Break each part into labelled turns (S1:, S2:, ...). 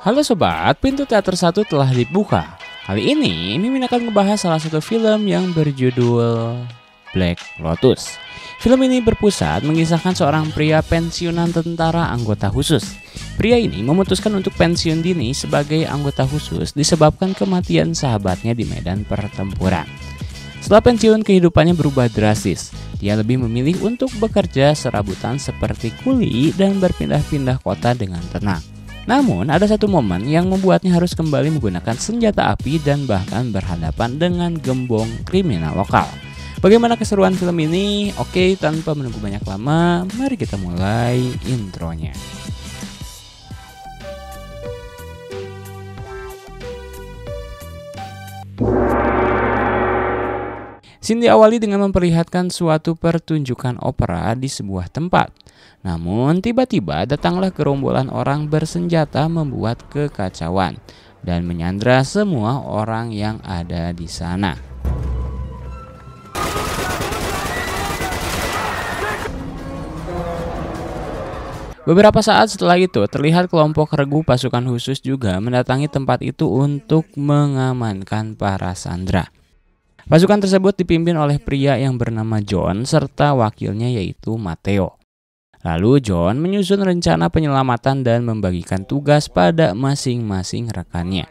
S1: Halo sobat, pintu teater satu telah dibuka. Kali ini Mimin akan membahas salah satu film yang berjudul Black Lotus. Film ini berpusat mengisahkan seorang pria pensiunan tentara anggota khusus. Pria ini memutuskan untuk pensiun dini sebagai anggota khusus disebabkan kematian sahabatnya di medan pertempuran. Setelah pensiun, kehidupannya berubah drastis. Dia lebih memilih untuk bekerja serabutan seperti kuli dan berpindah-pindah kota dengan tenang. Namun, ada satu momen yang membuatnya harus kembali menggunakan senjata api dan bahkan berhadapan dengan gembong kriminal lokal. Bagaimana keseruan film ini? Oke, tanpa menunggu banyak lama, mari kita mulai intronya. Scene diawali dengan memperlihatkan suatu pertunjukan opera di sebuah tempat. Namun tiba-tiba datanglah gerombolan orang bersenjata membuat kekacauan dan menyandra semua orang yang ada di sana. Beberapa saat setelah itu terlihat kelompok regu pasukan khusus juga mendatangi tempat itu untuk mengamankan para sandera. Pasukan tersebut dipimpin oleh pria yang bernama John serta wakilnya yaitu Matteo. Lalu John menyusun rencana penyelamatan dan membagikan tugas pada masing-masing rekannya.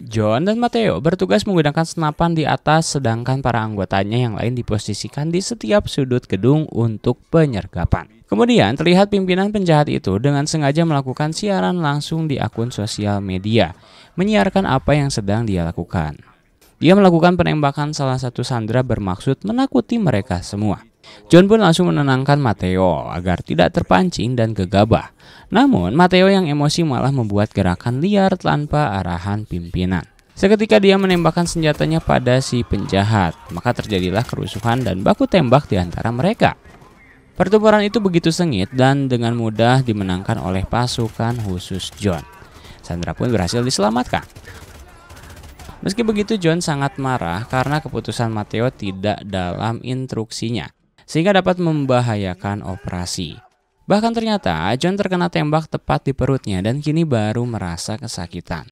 S1: John dan Matteo bertugas menggunakan senapan di atas, sedangkan para anggotanya yang lain diposisikan di setiap sudut gedung untuk penyergapan. Kemudian terlihat pimpinan penjahat itu dengan sengaja melakukan siaran langsung di akun sosial media, menyiarkan apa yang sedang dia lakukan. Dia melakukan penembakan salah satu sandera bermaksud menakuti mereka semua. John pun langsung menenangkan Matteo agar tidak terpancing dan gegabah. Namun Matteo yang emosi malah membuat gerakan liar tanpa arahan pimpinan. Seketika dia menembakkan senjatanya pada si penjahat, maka terjadilah kerusuhan dan baku tembak di antara mereka. Pertempuran itu begitu sengit dan dengan mudah dimenangkan oleh pasukan khusus John. Sandera pun berhasil diselamatkan. Meski begitu, John sangat marah karena keputusan Matteo tidak dalam instruksinya, sehingga dapat membahayakan operasi. Bahkan ternyata John terkena tembak tepat di perutnya dan kini baru merasa kesakitan.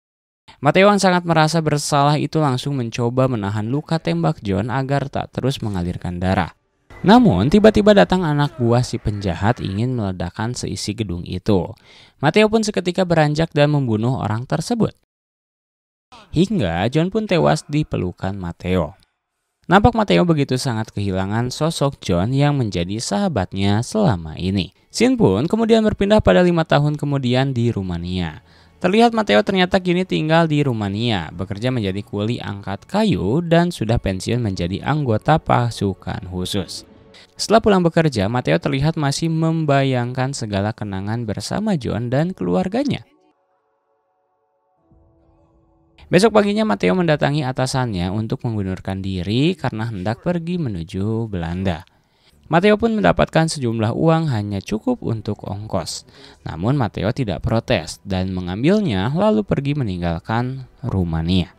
S1: Matteo yang sangat merasa bersalah itu langsung mencoba menahan luka tembak John agar tak terus mengalirkan darah. Namun tiba-tiba datang anak buah si penjahat ingin meledakkan seisi gedung itu. Matteo pun seketika beranjak dan membunuh orang tersebut. Hingga John pun tewas di pelukan Matteo. Nampak Matteo begitu sangat kehilangan sosok John yang menjadi sahabatnya selama ini. Scene pun kemudian berpindah pada 5 tahun kemudian di Rumania. Terlihat Matteo ternyata kini tinggal di Rumania, bekerja menjadi kuli angkat kayu dan sudah pensiun menjadi anggota pasukan khusus. Setelah pulang bekerja, Matteo terlihat masih membayangkan segala kenangan bersama John dan keluarganya. Besok paginya Matteo mendatangi atasannya untuk mengundurkan diri karena hendak pergi menuju Belanda. Matteo pun mendapatkan sejumlah uang hanya cukup untuk ongkos. Namun Matteo tidak protes dan mengambilnya lalu pergi meninggalkan Rumania.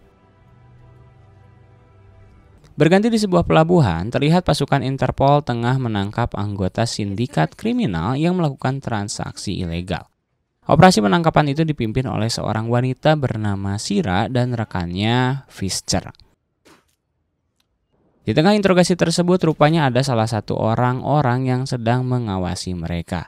S1: Berganti di sebuah pelabuhan, terlihat pasukan Interpol tengah menangkap anggota sindikat kriminal yang melakukan transaksi ilegal. Operasi penangkapan itu dipimpin oleh seorang wanita bernama Shira dan rekannya Fischer. Di tengah interogasi tersebut rupanya ada salah satu orang-orang yang sedang mengawasi mereka.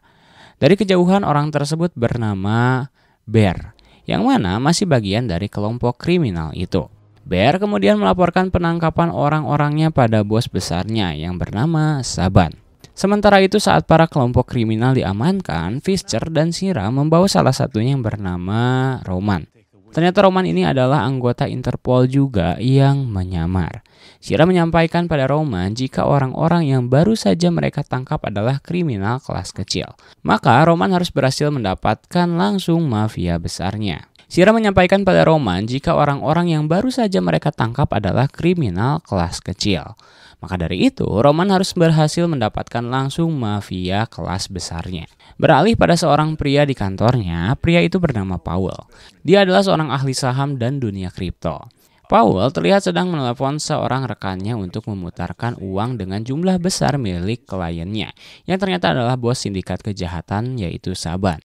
S1: Dari kejauhan orang tersebut bernama Bear, yang mana masih bagian dari kelompok kriminal itu. Bear kemudian melaporkan penangkapan orang-orangnya pada bos besarnya yang bernama Saban. Sementara itu saat para kelompok kriminal diamankan, Fischer dan Shira membawa salah satunya yang bernama Roman. Ternyata Roman ini adalah anggota Interpol juga yang menyamar. Shira menyampaikan pada Roman jika orang-orang yang baru saja mereka tangkap adalah kriminal kelas kecil. Maka Roman harus berhasil mendapatkan langsung mafia besarnya. Shira menyampaikan pada Roman jika orang-orang yang baru saja mereka tangkap adalah kriminal kelas kecil. Maka dari itu, Roman harus berhasil mendapatkan langsung mafia kelas besarnya. Beralih pada seorang pria di kantornya, pria itu bernama Paul. Dia adalah seorang ahli saham dan dunia kripto. Paul terlihat sedang menelepon seorang rekannya untuk memutarkan uang dengan jumlah besar milik kliennya, yang ternyata adalah bos sindikat kejahatan yaitu Saban.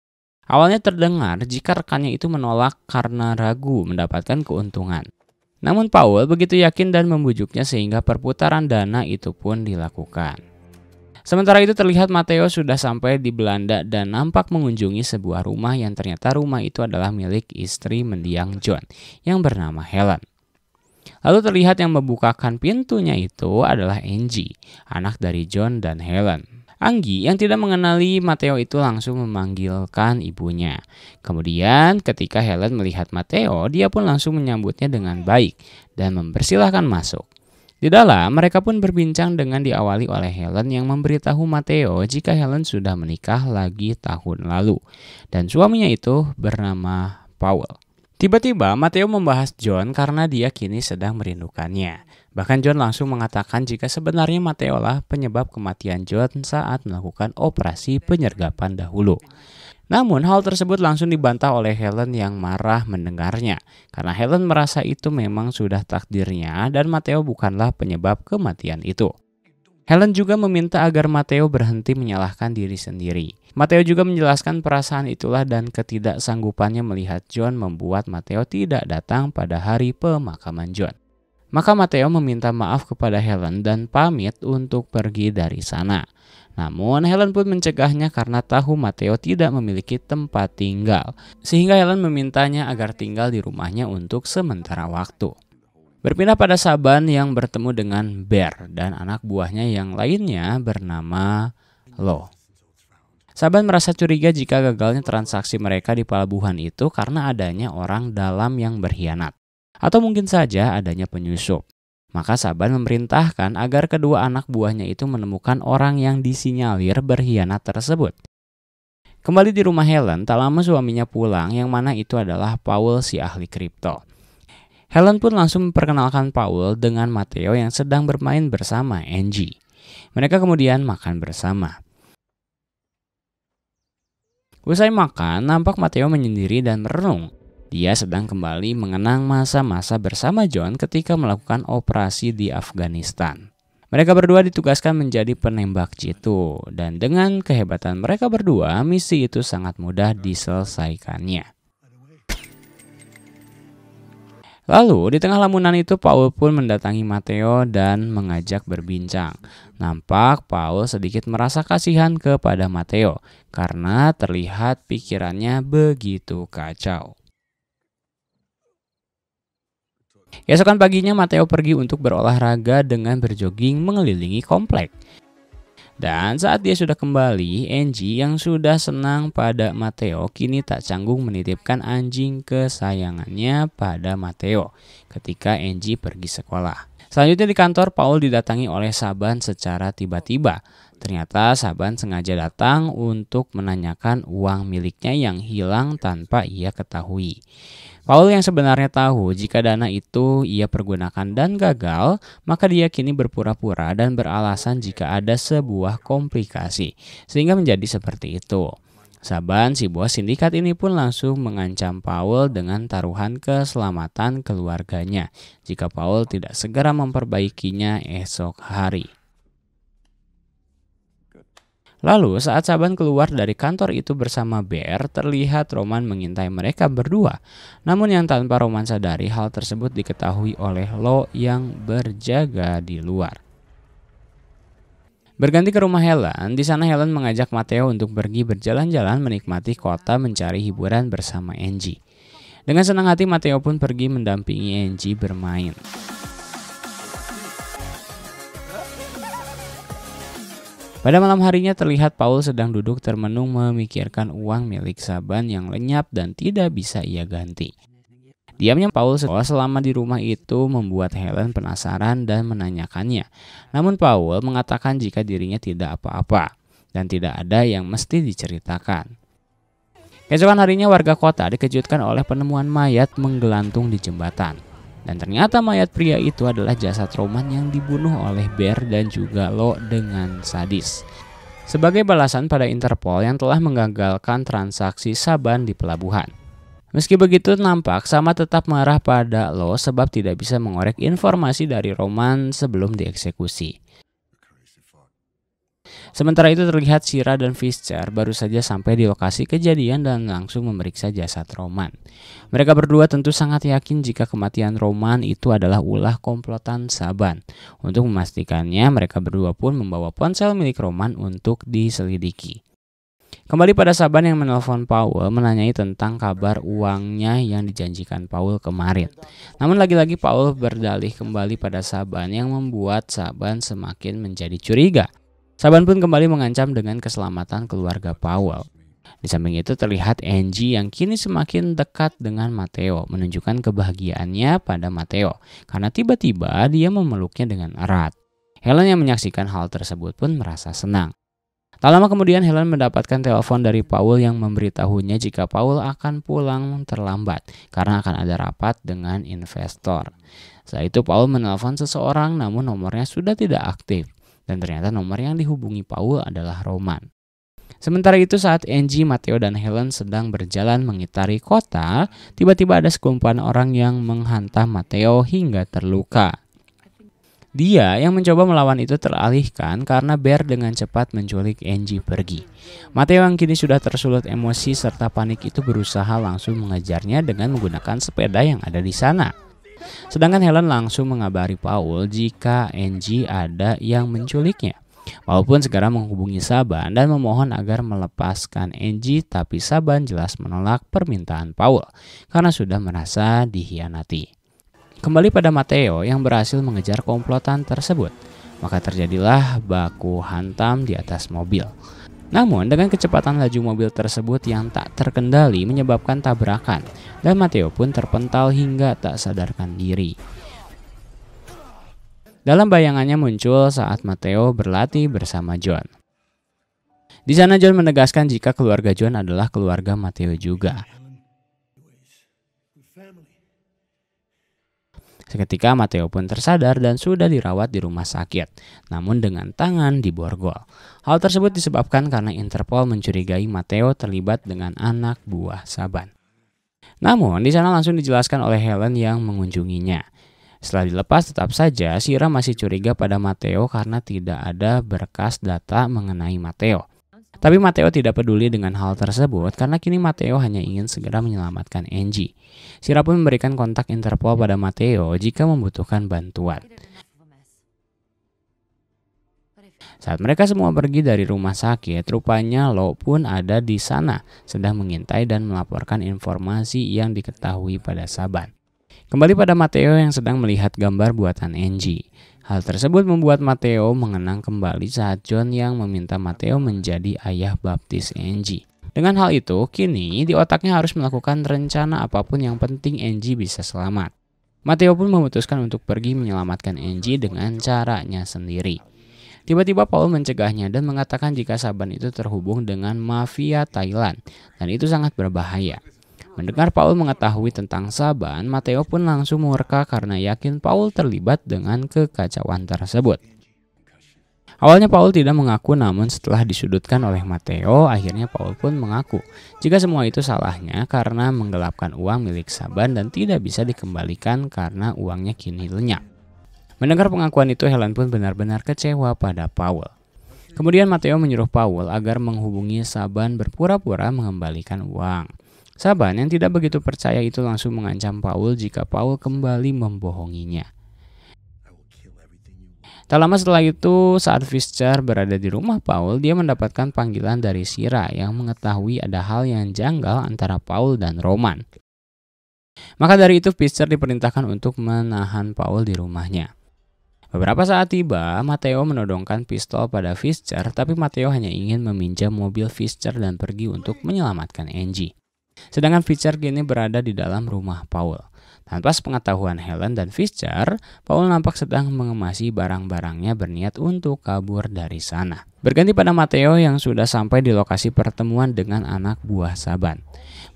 S1: Awalnya terdengar jika rekannya itu menolak karena ragu mendapatkan keuntungan. Namun Paul begitu yakin dan membujuknya sehingga perputaran dana itu pun dilakukan. Sementara itu terlihat Matteo sudah sampai di Belanda dan nampak mengunjungi sebuah rumah yang ternyata rumah itu adalah milik istri mendiang John yang bernama Helen. Lalu terlihat yang membukakan pintunya itu adalah Angie, anak dari John dan Helen. Anggi yang tidak mengenali Matteo itu langsung memanggilkan ibunya. Kemudian ketika Helen melihat Matteo, dia pun langsung menyambutnya dengan baik dan mempersilahkan masuk. Di dalam, mereka pun berbincang dengan diawali oleh Helen yang memberitahu Matteo jika Helen sudah menikah lagi tahun lalu dan suaminya itu bernama Paul. Tiba-tiba Matteo membahas John karena dia kini sedang merindukannya. Bahkan John langsung mengatakan jika sebenarnya Matteo lah penyebab kematian John saat melakukan operasi penyergapan dahulu. Namun hal tersebut langsung dibantah oleh Helen yang marah mendengarnya. Karena Helen merasa itu memang sudah takdirnya dan Matteo bukanlah penyebab kematian itu. Helen juga meminta agar Matteo berhenti menyalahkan diri sendiri. Matteo juga menjelaskan perasaan itulah dan ketidaksanggupannya melihat John membuat Matteo tidak datang pada hari pemakaman John. Maka Matteo meminta maaf kepada Helen dan pamit untuk pergi dari sana. Namun Helen pun mencegahnya karena tahu Matteo tidak memiliki tempat tinggal, sehingga Helen memintanya agar tinggal di rumahnya untuk sementara waktu. Berpindah pada Saban yang bertemu dengan Bear dan anak buahnya yang lainnya bernama Lo. Saban merasa curiga jika gagalnya transaksi mereka di pelabuhan itu karena adanya orang dalam yang berkhianat, atau mungkin saja adanya penyusup. Maka Saban memerintahkan agar kedua anak buahnya itu menemukan orang yang disinyalir berkhianat tersebut. Kembali di rumah Helen, tak lama suaminya pulang yang mana itu adalah Paul si ahli kripto. Helen pun langsung memperkenalkan Paul dengan Matteo yang sedang bermain bersama Angie. Mereka kemudian makan bersama. Usai makan, nampak Matteo menyendiri dan merenung. Dia sedang kembali mengenang masa-masa bersama John ketika melakukan operasi di Afghanistan. Mereka berdua ditugaskan menjadi penembak jitu, dan dengan kehebatan mereka berdua, misi itu sangat mudah diselesaikannya. Lalu di tengah lamunan itu Paul pun mendatangi Matteo dan mengajak berbincang. Nampak Paul sedikit merasa kasihan kepada Matteo karena terlihat pikirannya begitu kacau. Keesokan paginya Matteo pergi untuk berolahraga dengan berjoging mengelilingi komplek. Dan saat dia sudah kembali, Angie yang sudah senang pada Matteo kini tak canggung menitipkan anjing kesayangannya pada Matteo ketika Angie pergi sekolah. Selanjutnya di kantor, Paul didatangi oleh Saban secara tiba-tiba. Ternyata Saban sengaja datang untuk menanyakan uang miliknya yang hilang tanpa ia ketahui. Paul yang sebenarnya tahu jika dana itu ia pergunakan dan gagal, maka dia kini berpura-pura dan beralasan jika ada sebuah komplikasi, sehingga menjadi seperti itu. Saban, si bos sindikat ini pun langsung mengancam Paul dengan taruhan keselamatan keluarganya jika Paul tidak segera memperbaikinya esok hari. Lalu saat Saban keluar dari kantor itu bersama Bear, terlihat Roman mengintai mereka berdua. Namun yang tanpa Roman sadari, hal tersebut diketahui oleh Lo yang berjaga di luar. Berganti ke rumah Helen, di sana Helen mengajak Matteo untuk pergi berjalan-jalan menikmati kota mencari hiburan bersama Angie. Dengan senang hati Matteo pun pergi mendampingi Angie bermain. Pada malam harinya terlihat Paul sedang duduk termenung memikirkan uang milik Saban yang lenyap dan tidak bisa ia ganti. Diamnya Paul selama di rumah itu membuat Helen penasaran dan menanyakannya. Namun Paul mengatakan jika dirinya tidak apa-apa dan tidak ada yang mesti diceritakan. Keesokan harinya warga kota dikejutkan oleh penemuan mayat menggelantung di jembatan. Dan ternyata mayat pria itu adalah jasad Roman yang dibunuh oleh Bear dan juga Lo dengan sadis. Sebagai balasan pada Interpol yang telah menggagalkan transaksi Saban di pelabuhan. Meski begitu nampak Sama tetap marah pada Lo sebab tidak bisa mengorek informasi dari Roman sebelum dieksekusi. Sementara itu terlihat Shira dan Fischer baru saja sampai di lokasi kejadian dan langsung memeriksa jasad Roman. Mereka berdua tentu sangat yakin jika kematian Roman itu adalah ulah komplotan Saban. Untuk memastikannya, mereka berdua pun membawa ponsel milik Roman untuk diselidiki. Kembali pada Saban yang menelpon Paul menanyai tentang kabar uangnya yang dijanjikan Paul kemarin. Namun lagi-lagi Paul berdalih kembali pada Saban yang membuat Saban semakin menjadi curiga. Saban pun kembali mengancam dengan keselamatan keluarga Paul. Di samping itu terlihat Angie yang kini semakin dekat dengan Matteo, menunjukkan kebahagiaannya pada Matteo karena tiba-tiba dia memeluknya dengan erat. Helen yang menyaksikan hal tersebut pun merasa senang. Tak lama kemudian Helen mendapatkan telepon dari Paul yang memberitahunya jika Paul akan pulang terlambat karena akan ada rapat dengan investor. Setelah itu Paul menelpon seseorang namun nomornya sudah tidak aktif. Dan ternyata nomor yang dihubungi Paul adalah Roman. Sementara itu saat Angie, Matteo, dan Helen sedang berjalan mengitari kota, tiba-tiba ada sekumpulan orang yang menghantam Matteo hingga terluka. Dia yang mencoba melawan itu teralihkan karena Bear dengan cepat menculik Angie pergi. Matteo yang kini sudah tersulut emosi serta panik itu berusaha langsung mengejarnya dengan menggunakan sepeda yang ada di sana. Sedangkan Helen langsung mengabari Paul jika Angie ada yang menculiknya. Paul pun segera menghubungi Saban dan memohon agar melepaskan Angie, tapi Saban jelas menolak permintaan Paul karena sudah merasa dihianati. Kembali pada Matteo yang berhasil mengejar komplotan tersebut, maka terjadilah baku hantam di atas mobil. Namun dengan kecepatan laju mobil tersebut yang tak terkendali menyebabkan tabrakan dan Matteo pun terpental hingga tak sadarkan diri. Dalam bayangannya muncul saat Matteo berlatih bersama John. Di sana John menegaskan jika keluarga John adalah keluarga Matteo juga. Seketika Matteo pun tersadar dan sudah dirawat di rumah sakit, namun dengan tangan diborgol. Hal tersebut disebabkan karena Interpol mencurigai Matteo terlibat dengan anak buah Saban. Namun di sana langsung dijelaskan oleh Helen yang mengunjunginya. Setelah dilepas tetap saja Shira masih curiga pada Matteo karena tidak ada berkas data mengenai Matteo. Tapi Matteo tidak peduli dengan hal tersebut karena kini Matteo hanya ingin segera menyelamatkan Angie. Shira pun memberikan kontak Interpol pada Matteo jika membutuhkan bantuan. Saat mereka semua pergi dari rumah sakit, rupanya Lo pun ada di sana, sedang mengintai dan melaporkan informasi yang diketahui pada Saban. Kembali pada Matteo yang sedang melihat gambar buatan Angie. Hal tersebut membuat Matteo mengenang kembali saat John yang meminta Matteo menjadi ayah baptis Angie. Dengan hal itu, kini di otaknya harus melakukan rencana apapun yang penting Angie bisa selamat. Matteo pun memutuskan untuk pergi menyelamatkan Angie dengan caranya sendiri. Tiba-tiba Paul mencegahnya dan mengatakan jika Saban itu terhubung dengan mafia Thailand dan itu sangat berbahaya. Mendengar Paul mengetahui tentang Saban, Matteo pun langsung murka karena yakin Paul terlibat dengan kekacauan tersebut. Awalnya Paul tidak mengaku, namun setelah disudutkan oleh Matteo, akhirnya Paul pun mengaku jika semua itu salahnya karena menggelapkan uang milik Saban dan tidak bisa dikembalikan karena uangnya kini lenyap. Mendengar pengakuan itu, Helen pun benar-benar kecewa pada Paul. Kemudian Matteo menyuruh Paul agar menghubungi Saban berpura-pura mengembalikan uang. Saban yang tidak begitu percaya itu langsung mengancam Paul jika Paul kembali membohonginya. Tak lama setelah itu, saat Fischer berada di rumah Paul, dia mendapatkan panggilan dari Shira yang mengetahui ada hal yang janggal antara Paul dan Roman. Maka dari itu Fischer diperintahkan untuk menahan Paul di rumahnya. Beberapa saat tiba, Matteo menodongkan pistol pada Fischer, tapi Matteo hanya ingin meminjam mobil Fischer dan pergi untuk menyelamatkan Angie. Sedangkan Fischer kini berada di dalam rumah Paul. Tanpa sepengetahuan Helen dan Fischer, Paul nampak sedang mengemasi barang-barangnya berniat untuk kabur dari sana. Berganti pada Matteo yang sudah sampai di lokasi pertemuan dengan anak buah Saban.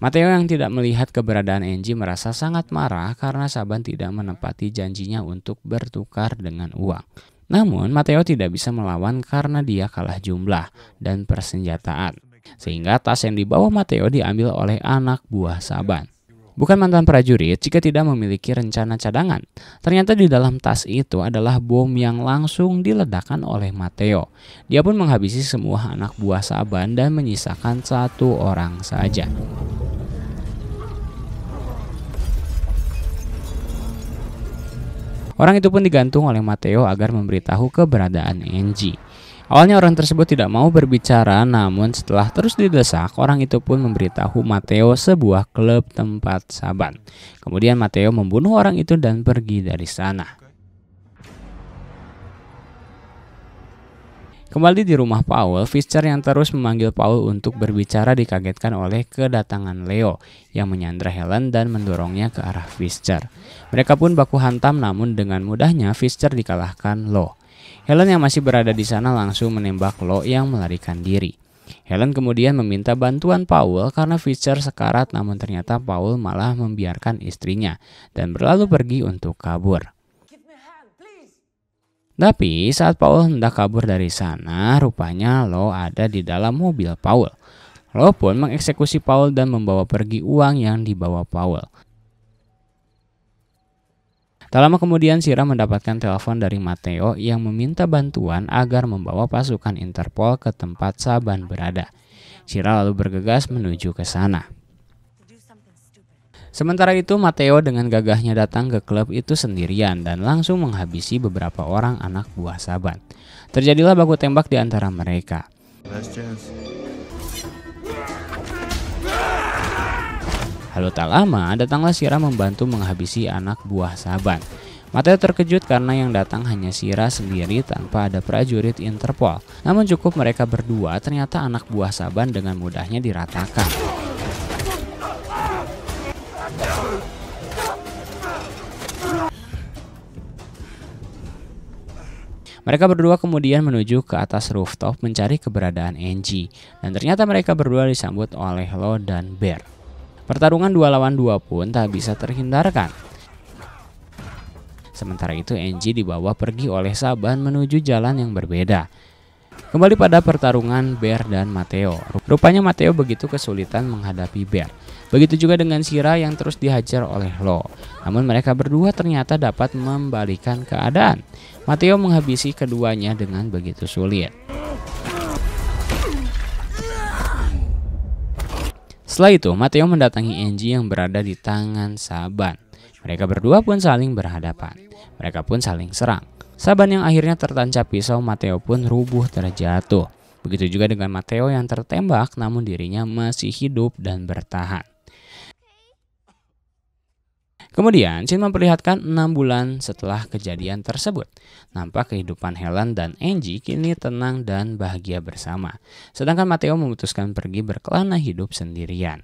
S1: Matteo yang tidak melihat keberadaan Angie merasa sangat marah karena Saban tidak menepati janjinya untuk bertukar dengan uang. Namun Matteo tidak bisa melawan karena dia kalah jumlah dan persenjataan. Sehingga tas yang dibawa Matteo diambil oleh anak buah Saban. Bukan mantan prajurit jika tidak memiliki rencana cadangan. Ternyata di dalam tas itu adalah bom yang langsung diledakkan oleh Matteo. Dia pun menghabisi semua anak buah Saban dan menyisakan satu orang saja. Orang itu pun digantung oleh Matteo agar memberitahu keberadaan Angie. Awalnya orang tersebut tidak mau berbicara, namun setelah terus didesak, orang itu pun memberitahu Matteo sebuah klub tempat Saban. Kemudian Matteo membunuh orang itu dan pergi dari sana. Kembali di rumah Paul, Fischer yang terus memanggil Paul untuk berbicara dikagetkan oleh kedatangan Leo yang menyandra Helen dan mendorongnya ke arah Fischer. Mereka pun baku hantam, namun dengan mudahnya Fischer dikalahkan Lo. Helen yang masih berada di sana langsung menembak Lo yang melarikan diri. Helen kemudian meminta bantuan Paul karena Fischer sekarat, namun ternyata Paul malah membiarkan istrinya dan berlalu pergi untuk kabur. Tapi saat Paul hendak kabur dari sana, rupanya Lo ada di dalam mobil Paul. Lo pun mengeksekusi Paul dan membawa pergi uang yang dibawa Paul. Tak lama kemudian Shira mendapatkan telepon dari Matteo yang meminta bantuan agar membawa pasukan Interpol ke tempat Saban berada. Shira lalu bergegas menuju ke sana. Sementara itu Matteo dengan gagahnya datang ke klub itu sendirian dan langsung menghabisi beberapa orang anak buah Saban. Terjadilah baku tembak di antara mereka. Lalu tak lama datanglah Shira membantu menghabisi anak buah Saban. Matteo terkejut karena yang datang hanya Shira sendiri tanpa ada prajurit Interpol. Namun cukup mereka berdua, ternyata anak buah Saban dengan mudahnya diratakan. Mereka berdua kemudian menuju ke atas rooftop mencari keberadaan Angie. Dan ternyata mereka berdua disambut oleh Lo dan Bear. Pertarungan 2 lawan 2 pun tak bisa terhindarkan. Sementara itu Angie dibawa pergi oleh Saban menuju jalan yang berbeda. Kembali pada pertarungan Bear dan Matteo. Rupanya Matteo begitu kesulitan menghadapi Bear. Begitu juga dengan Shira yang terus dihajar oleh Lo. Namun mereka berdua ternyata dapat membalikan keadaan. Matteo menghabisi keduanya dengan begitu sulit. Setelah itu, Matteo mendatangi Angie yang berada di tangan Saban. Mereka berdua pun saling berhadapan. Mereka pun saling serang. Saban yang akhirnya tertancap pisau, Matteo pun rubuh terjatuh. Begitu juga dengan Matteo yang tertembak, namun dirinya masih hidup dan bertahan. Kemudian, Shin memperlihatkan 6 bulan setelah kejadian tersebut. Nampak kehidupan Helen dan Angie kini tenang dan bahagia bersama. Sedangkan Matteo memutuskan pergi berkelana hidup sendirian.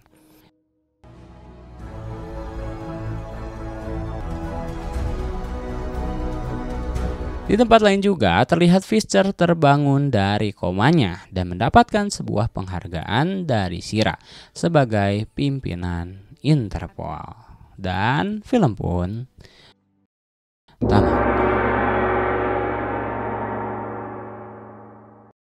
S1: Di tempat lain juga terlihat Fischer terbangun dari komanya dan mendapatkan sebuah penghargaan dari Shira sebagai pimpinan Interpol. Dan film pun tamat.